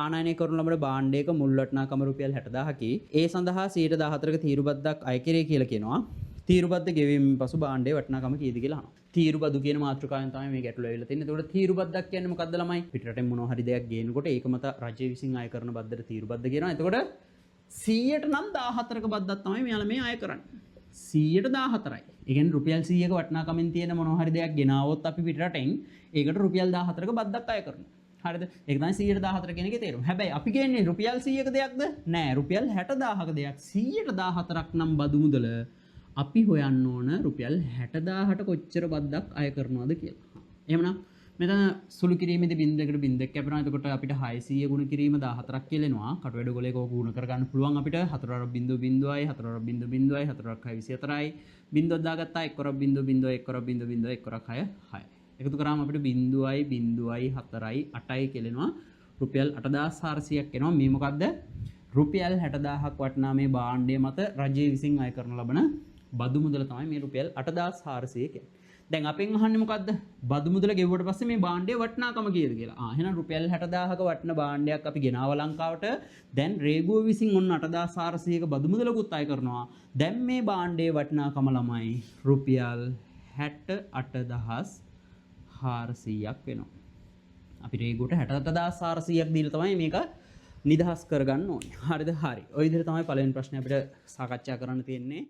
ආනයනය කරන ලබන භාණ්ඩයක මුල් වටිනාකම රුපියල් 60000කි. ඒ සඳහා 114ක තීරුබද්දක් අය කෙරේ කියලා කියනවා. තීරුබද්ද ගෙවීමෙන් පසු භාණ්ඩයේ වටිනාකම කීයද කියලා අහනවා. තීරුබදු කියන මාතෘකාවෙන් තමයි මේ ගැටලුව ඇවිල්ලා තියෙන්නේ. ඒතකොට තීරුබද්දක් කියන්නේ මොකද්ද ළමයි? පිටරටෙන් මොනවා හරි දෙයක් ගේනකොට ඒක මත රජය විසින් අය කරන බද්දට තීරුබද්ද කියනවා. එතකොට 100ට නම් 14ක බද්දක් තමයි මෙයාලා මේ අය කරන්නේ. 100ට 14යි. ඒ කියන්නේ රුපියල් 100ක වටිනාකමින් තියෙන මොනවා හරි දෙයක් ගෙනාවොත් අපි පිටරටෙන් ඒකට රුපියල් 14ක බද්දක් අය කරනවා. හරිද? ඒක තමයි 114 කියන එකේ තේරුම. හැබැයි අපි කියන්නේ රුපියල් 100ක දෙයක්ද? නෑ. රුපියල් 60000ක දෙයක්. 114ක් නම් බදු මුදල අපි හොයන්න ඕන රුපියල් 60000ට කොච්චර බද්දක් අය කරනවද කියලා. එහෙමනම් මෙතන සුළු කිරීමේදී බින්දුවකට බින්දුවක් කැපෙනවා. එතකොට අපිට 600 ගුණ කිරීම 14ක් කියලා එනවා. කටවැඩ ගොලේක ඕක ගුණ කරගන්න පුළුවන් අපිට 4.0.0යි 4.0.0යි 4.24යි බින්දුවක් දාගත්තා 1.0.0 1.0.0 එකතු කරාම අපිට 0.0යි 4යි 8යි කියලෙනවා. රුපියල් 8400ක් එනවා. මේ මොකද්ද? රුපියල් 60000ක් වටිනා මේ භාණ්ඩය මත රජය විසින් අය කරන ලබන බදු මුදල තමයි මේ රුපියල් 8400 කියන්නේ. දැන් අපෙන් අහන්නේ මොකද්ද? බදු මුදල ගෙවුවට පස්සේ මේ භාණ්ඩයේ වටිනාකම කීයද කියලා. එහෙනම් රුපියල් 60000ක වටින භාණ්ඩයක් අපි ගෙනාව ලංකාවට. දැන් රේගුව විසින් ඔන්න 8400ක බදු මුදලකුත් අය කරනවා. දැන් මේ භාණ්ඩයේ වටිනාකම ළමයි රුපියල් 68400ක් වෙනවා. අපි රේගුවට 68400ක් දීලා තමයි මේක නිදහස් කරගන්න ඕනේ. හරිද? හරි. ওই විදිහට තමයි පළවෙනි ප්‍රශ්නේ අපිට සාකච්ඡා කරන්න තියෙන්නේ.